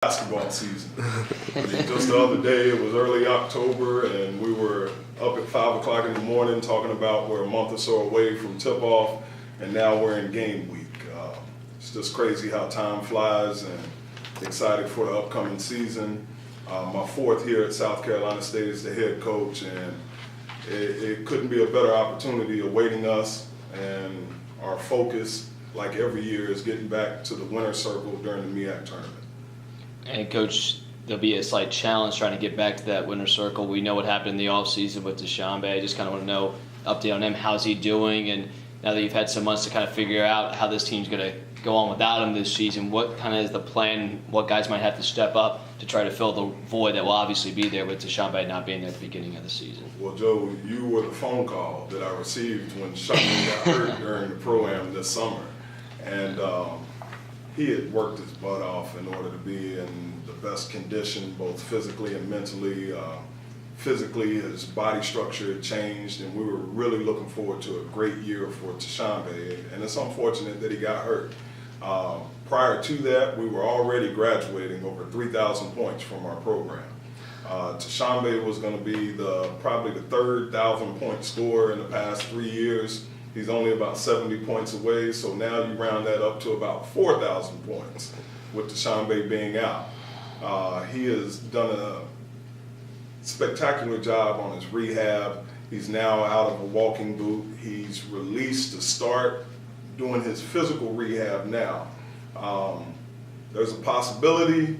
basketball season. I mean, just the other day, it was early October, and we were up at 5 o'clock in the morning talking about we're a month or so away from tip-off, and now we're in game week. It's just crazy how time flies, and excited for the upcoming season. My fourth year at South Carolina State as the head coach, and it couldn't be a better opportunity awaiting us, and our focus, like every year, is getting back to the winner's circle during the MEAC tournament. And Coach, there'll be a slight challenge trying to get back to that winner's circle. We know what happened in the offseason with DeShawn Bay. I just kind of want to know, update on him, how's he doing? And now that you've had some months to kind of figure out how this team's going to go on without him this season, what kind of is the plan? What guys might have to step up to try to fill the void that will obviously be there with DeShawn Bay not being there at the beginning of the season? Well, Joe, you were the phone call that I received when DeShawn got hurt during the pro-am this summer. And he had worked his butt off in order to be in the best condition, both physically and mentally. Physically, his body structure had changed, and we were really looking forward to a great year for DeShawn Bay. And it's unfortunate that he got hurt. Prior to that, we were already graduating over 3,000 points from our program. DeShawn Bay was going to be probably the third 1,000-point scorer in the past 3 years. He's only about 70 points away, so now you round that up to about 4,000 points with DeShawn Bay being out. He has done a spectacular job on his rehab. He's now out of a walking boot. He's released to start doing his physical rehab now. There's a possibility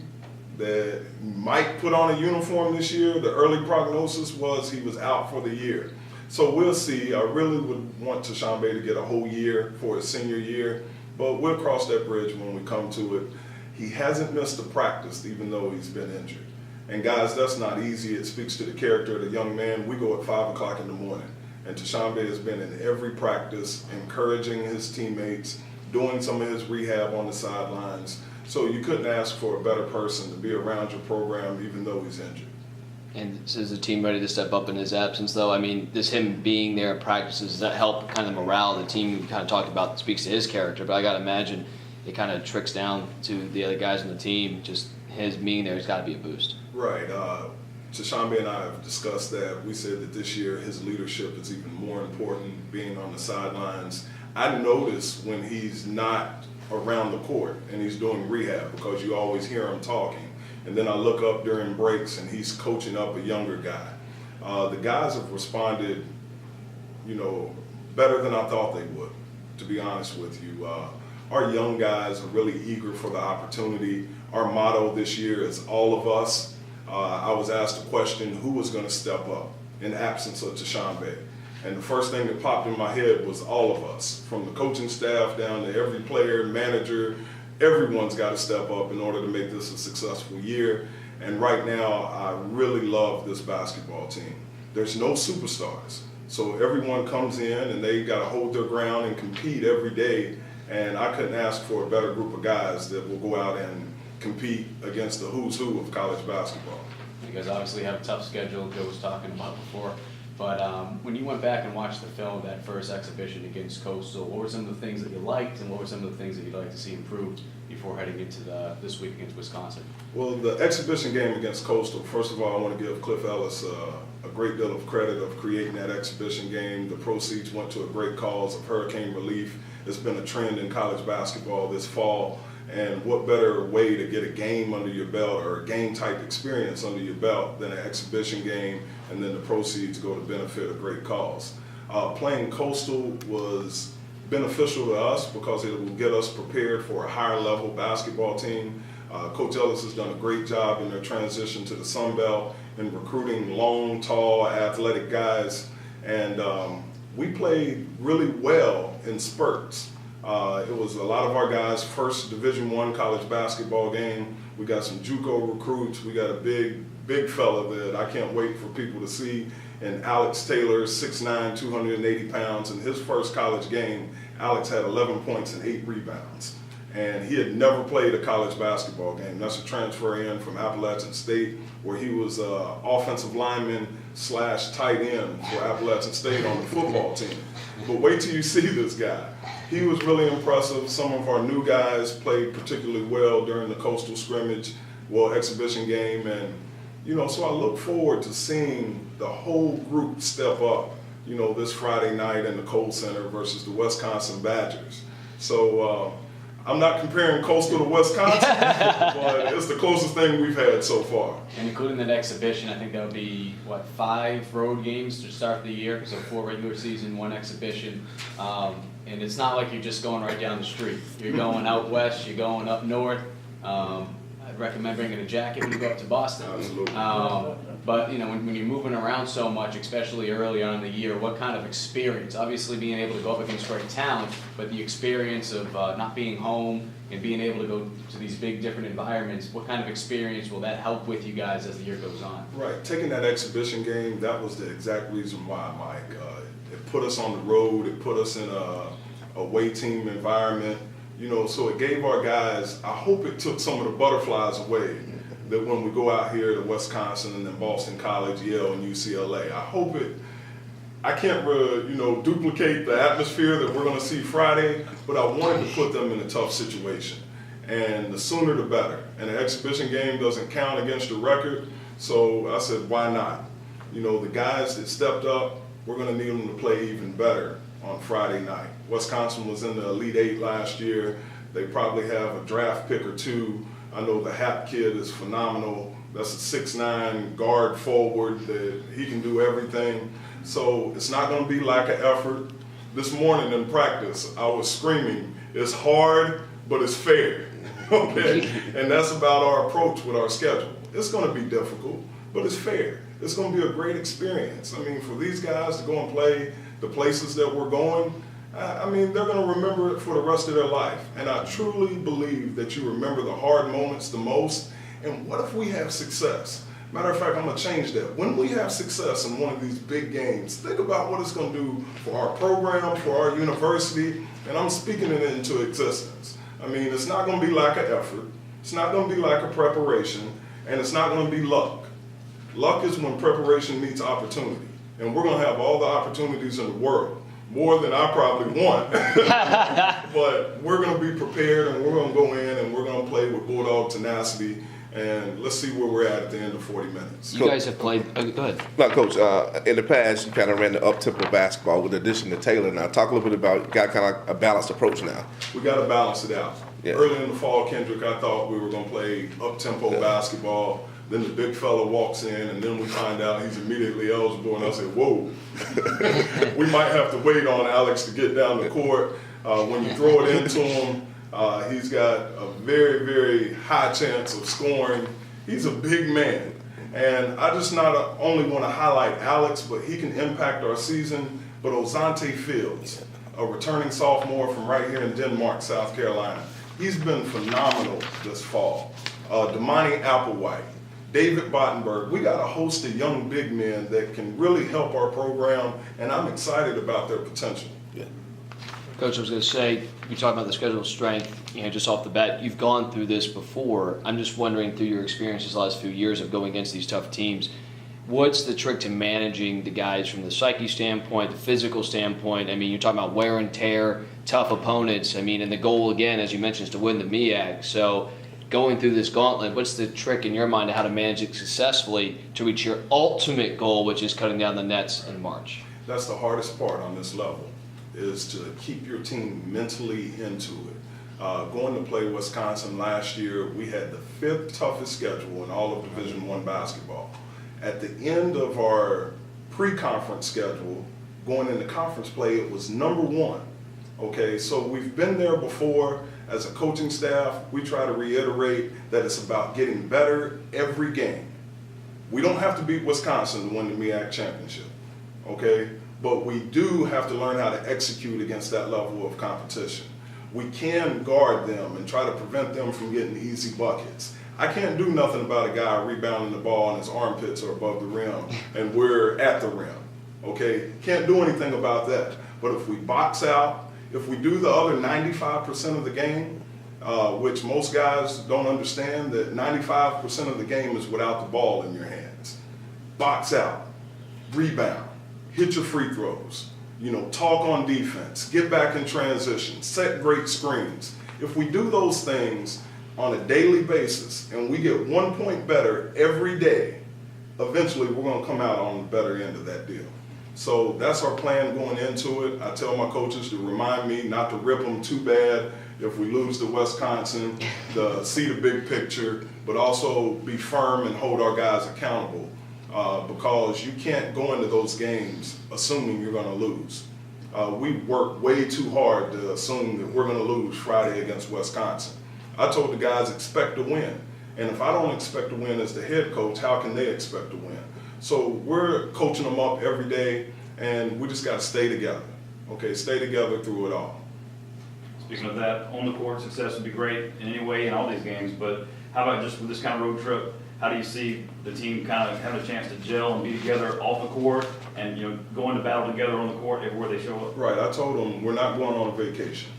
that he might put on a uniform this year. The early prognosis was he was out for the year. So we'll see. I really would want DeShawn Bay to get a whole year for his senior year, but we'll cross that bridge when we come to it. He hasn't missed a practice, even though he's been injured. And guys, that's not easy. It speaks to the character of the young man. We go at 5 o'clock in the morning, and DeShawn Bay has been in every practice, encouraging his teammates, doing some of his rehab on the sidelines. So you couldn't ask for a better person to be around your program, even though he's injured. And is the team ready to step up in his absence, though? I mean, does him being there in practices, does that help kind of the morale of the team? You kind of talked about, speaks to his character, but I got to imagine it kind of tricks down to the other guys on the team. Just his being there has got to be a boost. Right. DeShawn Bay and I have discussed that. We said that this year his leadership is even more important, being on the sidelines. I notice when he's not around the court and he's doing rehab, because you always hear him talking. And then I look up during breaks and he's coaching up a younger guy. The guys have responded, better than I thought they would, to be honest with you. Our young guys are really eager for the opportunity. Our motto this year is all of us. I was asked a question, who was going to step up in absence of DeShawn Bay? And the first thing that popped in my head was all of us, from the coaching staff down to every player, manager. Everyone's got to step up in order to make this a successful year. And right now, I really love this basketball team. There's no superstars. So everyone comes in and they got to hold their ground and compete every day. And I couldn't ask for a better group of guys that will go out and compete against the who's who of college basketball. You guys obviously have a tough schedule, Joe was talking about before. But when you went back and watched the film of that first exhibition against Coastal, what were some of the things that you liked and what were some of the things that you'd like to see improved before heading into this week against Wisconsin? Well, the exhibition game against Coastal, first of all, I want to give Cliff Ellis a great deal of credit of creating that exhibition game. The proceeds went to a great cause of hurricane relief. It's been a trend in college basketball this fall. And what better way to get a game under your belt, or a game-type experience under your belt, than an exhibition game, and then the proceeds go to benefit a great cause. Playing Coastal was beneficial to us because it will get us prepared for a higher-level basketball team. Coach Ellis has done a great job in their transition to the Sun Belt in recruiting long, tall, athletic guys. And we played really well in spurts. It was a lot of our guys' first Division I college basketball game. We got some JUCO recruits. We got a big fella that I can't wait for people to see. And Alex Taylor, 6'9", 280 pounds. In his first college game, Alex had 11 points and 8 rebounds. And he had never played a college basketball game. That's a transfer in from Appalachian State, where he was offensive lineman / tight end for Appalachian State on the football team. But wait till you see this guy. He was really impressive. Some of our new guys played particularly well during the Coastal scrimmage. exhibition game. And, so I look forward to seeing the whole group step up, this Friday night in the Kohl Center versus the Wisconsin Badgers. So I'm not comparing Coastal to Wisconsin, but it's the closest thing we've had so far. And including that exhibition, I think that would be, 5 road games to start the year, so 4 regular season, 1 exhibition. And it's not like you're just going right down the street. You're going out west, you're going up north. I'd recommend bringing a jacket when you go up to Boston. Absolutely. But when you're moving around so much, especially early on in the year, what kind of experience? Obviously, being able to go up against great talent, but the experience of not being home and being able to go to these big different environments. What kind of experience will that help with you guys as the year goes on? Right, taking that exhibition game, that was the exact reason why, Mike. It put us on the road. It put us in a away team environment. So it gave our guys, I hope it took some of the butterflies away that when we go out here to Wisconsin and then Boston College, Yale and UCLA. I can't duplicate the atmosphere that we're going to see Friday, but I wanted to put them in a tough situation. And the sooner the better. And the exhibition game doesn't count against the record, so I said, why not? The guys that stepped up, we're going to need them to play even better on Friday night. Wisconsin was in the Elite Eight last year. They probably have a draft pick or 2. I know the Hap kid is phenomenal. That's a 6'9" guard forward that he can do everything. So it's not going to be lack of effort. This morning in practice, I was screaming, it's hard, but it's fair. Okay? And that's about our approach with our schedule. It's going to be difficult, but it's fair. It's going to be a great experience. For these guys to go and play the places that we're going, they're going to remember it for the rest of their life. And I truly believe that you remember the hard moments the most. And what if we have success? Matter of fact, I'm going to change that. When we have success in one of these big games, think about what it's going to do for our program, for our university, and I'm speaking it into existence. It's not going to be lack of effort. It's not going to be lack of preparation, and it's not going to be luck. Luck is when preparation meets opportunity. And we're going to have all the opportunities in the world, more than I probably want. But we're going to be prepared, and we're going to go in, and we're going to play with Bulldog tenacity, and let's see where we're at the end of 40 minutes. You guys have played. Go ahead. No, Coach, in the past, you kind of ran the up-tempo basketball with the addition to Taylor. Now, talk a little bit about, you got kind of a balanced approach now. We got to balance it out. Yeah. Early in the fall, Kendrick, I thought we were going to play up-tempo basketball. Then the big fella walks in, and then we find out he's immediately eligible, and I said, whoa. We might have to wait on Alex to get down the court. When you throw it into him, he's got a very, very high chance of scoring. He's a big man. And I just not only want to highlight Alex, but he can impact our season. But Ozante Fields, a returning sophomore from right here in Denmark, South Carolina, he's been phenomenal this fall. Damani Applewhite, David Bottenberg, we got a host of young big men that can really help our program, and I'm excited about their potential. Yeah. Coach, I was going to say, you talk about the schedule strength, just off the bat, you've gone through this before. I'm just wondering, through your experiences the last few years of going against these tough teams, what's the trick to managing the guys from the psyche standpoint, the physical standpoint? You're talking about wear and tear, tough opponents. And the goal, again, as you mentioned, is to win the MEAC. So going through this gauntlet, what's the trick in your mind to how to manage it successfully to reach your ultimate goal, which is cutting down the nets in March? That's the hardest part on this level, is to keep your team mentally into it. Going to play Wisconsin last year, we had the 5th toughest schedule in all of Division I basketball. At the end of our pre-conference schedule, going into conference play, it was number 1. Okay, so we've been there before. As a coaching staff, we try to reiterate that it's about getting better every game. We don't have to beat Wisconsin to win the MEAC championship, okay? But we do have to learn how to execute against that level of competition. We can guard them and try to prevent them from getting easy buckets. I can't do nothing about a guy rebounding the ball and his armpits are above the rim and we're at the rim, okay? Can't do anything about that. But if we box out, if we do the other 95% of the game, which most guys don't understand, that 95% of the game is without the ball in your hands. Box out, rebound, hit your free throws, talk on defense, get back in transition, set great screens. If we do those things, on a daily basis and we get 1 point better every day, eventually we're going to come out on the better end of that deal. So that's our plan going into it. I tell my coaches to remind me not to rip them too bad if we lose to Wisconsin, to see the big picture, but also be firm and hold our guys accountable, because you can't go into those games assuming you're going to lose. We work way too hard to assume that we're going to lose Friday against Wisconsin. I told the guys, expect to win. And if I don't expect to win as the head coach, how can they expect to win? So we're coaching them up every day, and we just got to stay together. Okay, stay together through it all. Speaking of that, on the court success would be great in any way in all these games, but how about just with this kind of road trip? How do you see the team kind of having a chance to gel and be together off the court and, you know, going to battle together on the court everywhere they show up? Right, I told them we're not going on a vacation.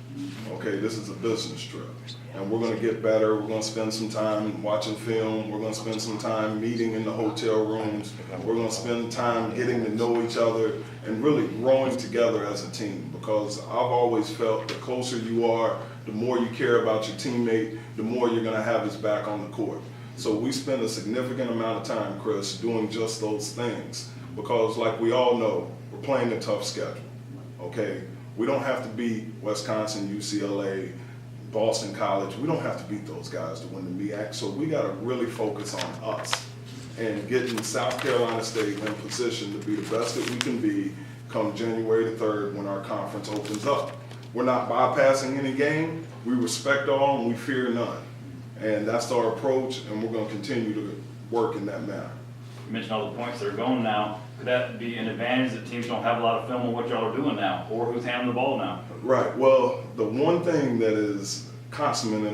Okay, this is a business trip. And we're going to get better. We're going to spend some time watching film. We're going to spend some time meeting in the hotel rooms. We're going to spend time getting to know each other and really growing together as a team, because I've always felt the closer you are, the more you care about your teammate, the more you're going to have his back on the court. So we spend a significant amount of time, Chris, doing just those things, because like we all know, we're playing a tough schedule, okay? We don't have to beat Wisconsin, UCLA, Boston College. We don't have to beat those guys to win the MEAC, so we got to really focus on us and getting South Carolina State in position to be the best that we can be come January the 3rd when our conference opens up. We're not bypassing any game. We respect all and we fear none. And that's our approach, and we're going to continue to work in that manner. You mentioned all the points that are going now. Could that be an advantage that teams don't have a lot of film on what y'all are doing now, or who's handling the ball now? Right. Well, the one thing that is consummate in